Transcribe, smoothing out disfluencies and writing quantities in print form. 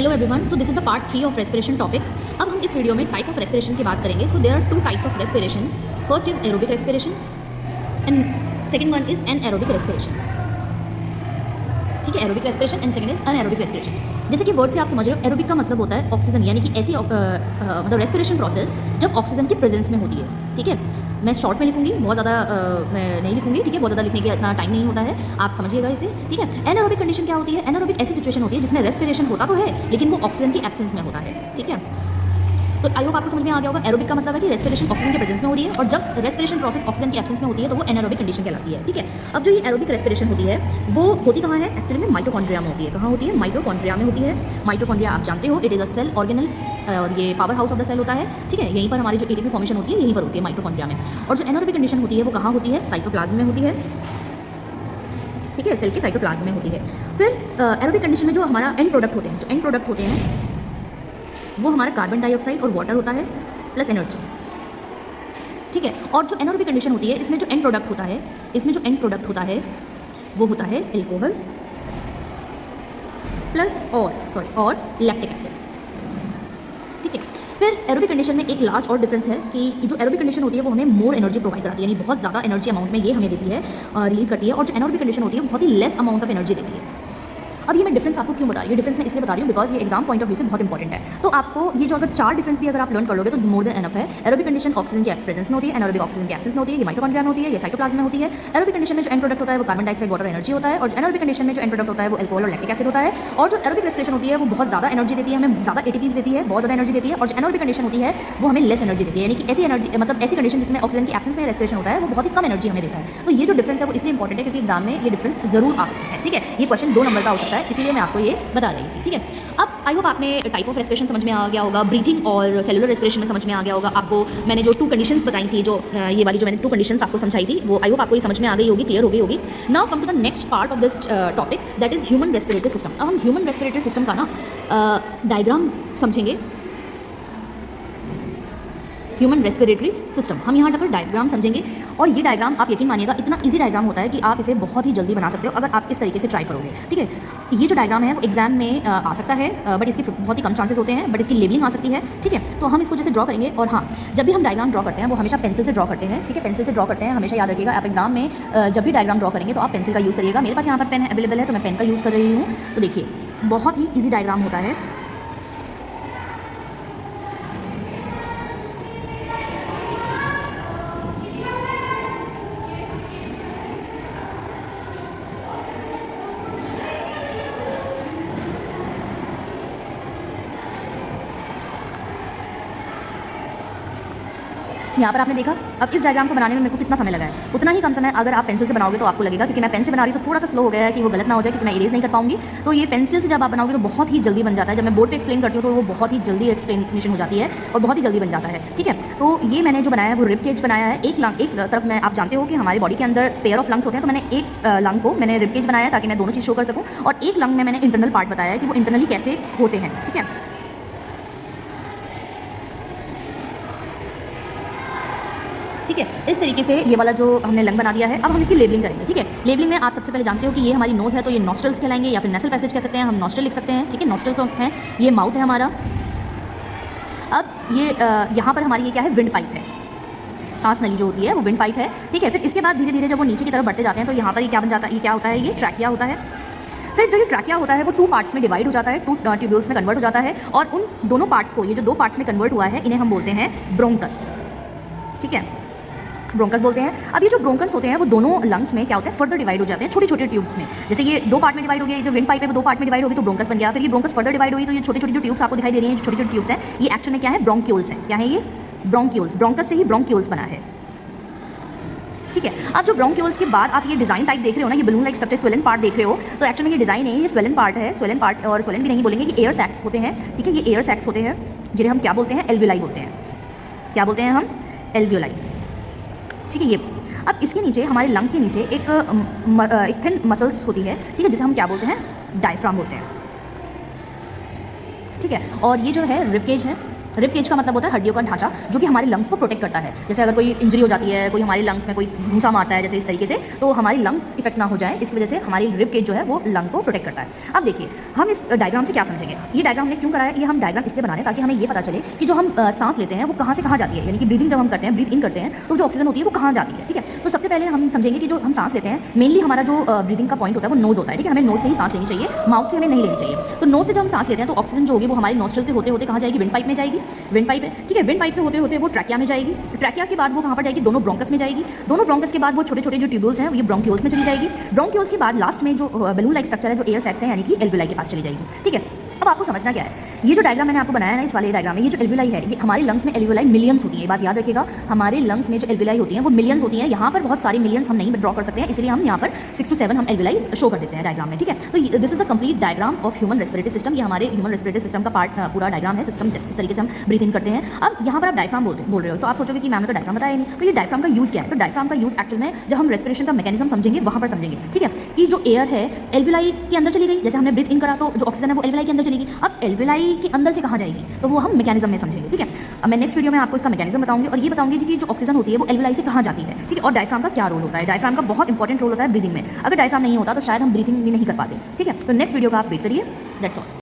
Hello everyone, so this is the part 3 of respiration topic. अब हम इस video में टाइप ऑफ रेस्पिरेशन की बात करेंगे। So there are two types of respiration. First is aerobic respiration and second one is anaerobic respiration. ठीक है, aerobic respiration and second is anaerobic respiration. जैसे कि वर्ड से आप समझ रहे हो, एरोबिक का मतलब होता है ऑक्सीजन, यानी कि ऐसी मतलब रेस्पिरेशन प्रोसेस जब ऑक्सीजन की प्रेजेंस में होती है। ठीक है, मैं शॉर्ट में लिखूंगी, बहुत ज़्यादा मैं नहीं लिखूंगी। ठीक है, बहुत ज़्यादा लिखने का इतना टाइम नहीं होता है, आप समझिएगा इसे। ठीक है, एनारोबिक कंडीशन क्या होती है? एनारोबिक ऐसी सिचुएशन होती है जिसमें रेस्पिरेशन होता तो है लेकिन वो ऑक्सीजन की एब्सेंस में होता है। ठीक है, तो आई होप आपको समझ में आ गया होगा। एरोबिक का मतलब है कि रेस्पिरेशन ऑक्सीजन के प्रेजेंस में हो रही है, और जब रेस्पिरेशन प्रोसेस ऑक्सीजन की एब्सेंस में होती है तो वो एनारोबिक कंडीशन कहलाती है। ठीक है, अब जो ये एरोबिक रेस्पिरेशन होती है वो होती कहाँ है? एक्चुअली में माइटोकॉन्ड्रिया में होती है। कहाँ होती है? माइटोकॉन्ड्रिया में होती है। माइटोकॉन्ड्रिया आप जानते हो, it is a cell organelle, और ये power house of the cell होता है। ठीक है, यहीं पर हमारी जो एटीपी फॉर्मेशन होती है यहीं पर होती है माइटोकॉन्ड्रिया में। और जो एनारोबिक कंडीशन होती है वो कहाँ होती है? साइटोप्लाज्म में होती है। ठीक है, सेल के साइटोप्लाज्म में होती है। फिर एरोबिक कंडीशन में जो हमारा एंड प्रोडक्ट होते हैं, जो एंड प्रोडक्ट होते हैं वो हमारा कार्बन डाइऑक्साइड और वाटर होता है प्लस एनर्जी। ठीक है, और जो एनारोबिक कंडीशन होती है इसमें जो एंड प्रोडक्ट होता है, इसमें जो एंड प्रोडक्ट होता है वो होता है एल्कोहल प्लस और लैक्टिक एसिड। ठीक है, फिर एरोबिक कंडीशन में एक लास्ट और डिफरेंस है कि जो एरोबिक कंडीशन होती है वो हमें मोर एनर्जी प्रोवाइड कराती है, यानी बहुत ज़्यादा एनर्जी अमाउंट में ये हमें देती है, रिलीज़ करती है। और जो एनारोबिक कंडीशन होती है वो बहुत ही लेस अमाउंट ऑफ एनर्जी देती है। अब ये मैं डिफरेंस आपको क्यों बता रही हूँ? डिफरेंस मैं इसलिए बता रही हूँ बिकॉज ये एग्जाम पॉइंट ऑफ व्यू से बहुत इंपॉर्टेंट है। तो आपको ये जो अगर 4 डिफरेंस भी अगर आप लर्न कर लोगे तो मोर देन एनफ है। एरोबिक कंडीशन ऑक्सीजन की प्रेजेंस में होती है, एनारोबिक ऑक्सीजन की एब्सेंस में होती है, ये माइटोकॉन्ड्रिया में होती है, ये साइटोप्लाज्म में होती है। एरोबिक कंडीशन में जो एंड प्रोडक्ट होता है वो कार्बन डाइऑक्साइड, वाटर, एनर्जी होता है, और एनारोबिक कंडीशन में जो एंड प्रोडक्ट होता है वो अल्कोहल और लैक्टिक एसिड होता है। और जो एरोबिक रेस्पिरेशन होती है वो बहुत ज़्यादा एनर्जी देती है, हमें ज़्यादा एटीपीज देती है, बहुत ज़्यादा एनर्जी देती है। और जो एनारोबिक कंडीशन होती है वो हमें लेस एनर्जी देती है, यानी कि ऐसी एनर्जी मतलब ऐसी कंडीशन जिसमें ऑक्सीजन की एब्सेंस में रेस्पिरेशन होता है वो बहुत ही कम एनर्जी हमें देता है। तो ये जो डिफरेंस है वो इसलिए इंपॉर्टेंट है क्योंकि एग्जाम में ये डिफरेंस जरूर आ सकता है। ठीक है, ये क्वेश्चन 2 नंबर का हो सकता है, इसीलिए मैं आपको ये बता रही थी। ठीक है, अब आई होप आपने टाइप ऑफ रेस्पिरेशन समझ में आ गया होगा, ब्रीथिंग और सेलुलर रेस्पिरेशन में समझ में आ गया होगा। आपको मैंने जो 2 कंडीशंस बताई थी, जो ये वाली जो मैंने 2 कंडीशंस आपको समझाई थी, वो आई होप आपको ये समझ में आ गई होगी, क्लियर हो गई होगी। Now come to the next part of this topic, that is human respiratory system. अब हम ह्यूमन रेस्पिरेटरी सिस्टम का ना डायग्राम समझेंगे। ह्यूमन रेस्पिरेटरी सिस्टम हम यहाँ पर डायग्राम समझेंगे, और ये डायग्राम आप यकीन मानिएगा इतना इजी डायग्राम होता है कि आप इसे बहुत ही जल्दी बना सकते हो अगर आप इस तरीके से ट्राई करोगे। ठीक है, ये जो डायग्राम है वो एग्जाम में आ सकता है, बट इसकी बहुत ही कम चांसेस होते हैं, बट इसकी लेबलिंग आ सकती है। ठीक है, तो हम इसको जैसे ड्रॉ करेंगे, और हाँ, जब भी हम डायग्राम ड्रॉ करते हैं वो हमेशा पेंसिल से ड्रॉ करते हैं। ठीक है, पेंसिल से ड्रॉ करते हैं, हमेशा याद रखिएगा। आप एग्जाम में जब भी डायग्राम ड्रॉ करेंगे तो आप पेंसिल का यूज़ करिएगा। मेरे पास यहाँ पर पेन अवेलेबल है तो मैं पेन का यूज़ कर रही हूँ। तो देखिए, बहुत ही ईजी डायग्राम होता है। यहाँ पर आपने देखा, अब इस डायग्राम को बनाने में मेरे को कितना समय लगा है, उतना ही कम समय अगर आप पेंसिल से बनाओगे तो आपको लगेगा, क्योंकि मैं पेन से बना रही हूँ तो थोड़ा सा स्लो हो गया है कि वो गलत ना हो जाए, क्योंकि मैं इरेज नहीं कर पाऊंगी। तो ये पेंसिल से जब आप बनाओगे तो बहुत ही जल्दी बन जाता है। जब मैं बोर्ड पे एक्सप्लेन करती हूँ तो वो बहुत ही जल्दी एक्सप्लेनेशन हो जाती है और बहुत ही जल्दी बन जाता है। ठीक है, तो ये मैंने जो बनाया है वो रिब केज बनाया है। एक तरफ में आप जानते हो कि हमारी बॉडी के अंदर पेयर ऑफ लंग्स होते हैं, तो मैंने एक लंग को मैंने रिब केज बनाया ताकि मैं दोनों चीज़ शो कर सकूँ, और एक लंग में मैंने इंटरनल पार्ट बताया है कि वो इंटरनली कैसे होते हैं। ठीक है, ठीक है, इस तरीके से ये वाला जो हमने लंग बना दिया है। अब हम इसकी लेबलिंग करेंगे। ठीक है, लेबलिंग में आप सबसे पहले जानते हो कि ये हमारी नोज़ है, तो ये नॉस्ट्रल्स कहलाएंगे, या फिर नेसल पैसेज कह सकते हैं, हम नॉस्ट्रल लिख सकते हैं। ठीक है, नॉस्ट्रल्स हैं, ये माउथ है हमारा। अब ये यहाँ पर हमारी ये क्या है? विंड पाइप है, सांस नली जो होती है वो विंड पाइप है। ठीक है, फिर इसके बाद धीरे धीरे जब वो नीचे की तरफ बढ़ते जाते हैं तो यहाँ पर ये क्या बन जाता है? ये क्या होता है? ये ट्रैकिया होता है। फिर जो ये ट्रैकिया होता है वो 2 पार्ट्स में डिवाइड हो जाता है, 2 ट्यूब्यूल्स में कन्वर्ट हो जाता है, और उन दोनों पार्ट्स को, ये जो 2 पार्ट्स में कन्वर्ट हुआ है, इन्हें हम बोलते हैं ब्रोंकस। ठीक है, ब्रोंकस बोलते हैं। अब ये जो ब्रोंकस होते हैं वो दोनों लंग्स में क्या होते हैं? फर्दर डिवाइड हो जाते हैं छोटे छोटे ट्यूब्स में। जैसे ये 2 पार्ट में डिवाइड हो गया, ये जो विंड पाइप है वो 2 पार्ट में डिवाइड होगी तो ब्रोंकस बन गया। फिर ये ब्रोंकस फर्दर डिवाइड हुई तो ये छोटी छोटी जो ट्यूब्स आपको दिखाई दे रही हैं, जो छोटी छोटी ट्यूब्स हैं, ये एक्चुअल में क्या है? ब्रोंक्यूल्स हैं। क्या है ये? ब्रोंक्यूल्स। ब्रोंकस से ही ब्रोंक्यूल्स बना है। ठीक है, अब जो ब्रोंक्यूल्स के बाद आप ये डिज़ाइन टाइप देख रहे हो ना, ये balloon like structure, swollen part देख रहे हो, तो एक्चुअली में ये डिज़ाइन है, ये स्वेलन पार्ट है। स्वेलन पार्ट, और स्वेलन भी नहीं बोलेंगे, ये एयर सैक्स होते हैं। ठीक है, ये एयर सैक्स होते हैं जिन्हें हम क्या बोलते हैं? एल्वियोलाई बोलते हैं। क्या बोलते हैं हम? एल्वियोलाई। ठीक है, ये अब इसके नीचे, हमारे लंग के नीचे एक थिन मसल्स होती है। ठीक है, जिसे हम क्या बोलते हैं? डायफ्राम बोलते हैं। ठीक है, और ये जो है रिब केज है, रिब केज का मतलब होता है हड्डियों का ढांचा जो कि हमारे लंग्स को प्रोटेक्ट करता है। जैसे अगर कोई इंजरी हो जाती है, कोई हमारे लंग्स में कोई घूसा मारता है जैसे इस तरीके से, तो हमारी लंग्स इफेक्ट ना हो जाए, इसकी वजह से हमारी रिब केज जो है वो लंग को प्रोटेक्ट करता है। अब देखिए हम इस डायग्राम से क्या समझेंगे, ये डायग्राम हमने क्यों कराया, ये हम डायग्राम इसलिए बना रहे हैं ताकि हमें ये पता चले कि जो हम सांस लेते हैं वो कहाँ से कहाँ जाती है, यानी कि ब्रीदिंग जब हम करते हैं, ब्रीथ इन करते हैं, तो जो ऑक्सीजन होती है वो कहाँ जाती है। ठीक है, तो सबसे पहले हम समझेंगे कि जो हम सांस लेते हैं मेनली हमारा जो ब्रीदिंग का पॉइंट होता है वो नोज होता है। ठीक है, हमें नोज से ही सांस लेनी चाहिए, माउथ से हमें नहीं लेनी चाहिए। तो नोज से जब हम सांस लेते हैं तो ऑक्सीजन जो होगी वो हमारे नोस्ट्रल से होते होते कहाँ जाएगी, विंड पाइप में जाएगी, विंड पाइप। ठीक है, विंड पाइप से होते होते वो ट्रैकिया में जाएगी, ट्रैकिया के बाद वो कहाँ पर जाएगी, दोनों ब्रोंकस में जाएगी, दोनों ब्रोंकस के बाद वो छोटे छोटे जो ट्यूब्यूल्स हैं ये ब्रोंक्यूल्स में चली जाएगी, ब्रोंक्यूल्स के बाद लास्ट में जो बलून लाइक स्ट्रक्चर है जो एयर सैक्स है यानी कि एल्वियोलाई के पास चली जाएगी। ठीक है, अब आपको समझना क्या है, ये जो डायग्राम मैंने आपको बनाया है ना, इस वाले डायग्राम में ये जो एल्वियोलाई है, ये हमारे लंग्स में एल्वियोलाई मिलियंस होती है, ये बात याद रखिएगा, हमारे लंग्स में जो एल्वियोलाई होती हैं वो मिलियंस होती हैं। यहाँ पर बहुत सारी मिलियंस हम नहीं ड्रॉ कर सकते हैं, इसलिए हम यहाँ पर 6 to 7 हम एल्वियोलाई शो कर देते हैं डायग्राम में। ठीक है, तो this is the complete diagram of human respiratory system, ये हमारे ह्यूमन रेस्पिरेटरी सिस्टम का पार्ट पूरा डायग्राम है, सिस्टम इस तरीके से हम ब्रीथ इन करते हैं। अब यहाँ पर आप डायफ्राम बोल रहे हो तो आप सोचोगे कि मैम ने तो डायफ्राम बताया नहीं, तो ये डायफ्राम का यूज़ क्या है, तो डायफ्राम का यूज़ एक्चुअल में जब हम रेस्पिरेशन का मैकेनिज्म समझेंगे वहाँ पर समझेंगे। ठीक है, कि जो एयर है एल्वियोलाई के अंदर चली गई, जैसे हमने ब्रीथ इन करा तो जो ऑक्सीजन है वो एल्वियोलाई के अंदर चली गई, अब एल्वियोलाई के अंदर से कहाँ जाएगी तो वो हम मैकेनिज्म में समझेंगे। ठीक है, अब मैं नेक्स्ट वीडियो में आपको इसका मैकेनिज्म बताऊंगी और ये बताऊंगी कि जो ऑक्सीजन होती है वो एल्वियोलाई से कहाँ जाती है। ठीक है, और डायफ्राम का क्या रोल होता है, डायफ्राम का बहुत इंपॉर्टेंट रोल होता है ब्रीदिंग में, अगर डायफ्राम नहीं होता तो शायद हम ब्रीथिंग भी नहीं कर पाते। ठीक है, तो नेक्स्ट वीडियो का आप वेट करिए, दैट्स ऑल।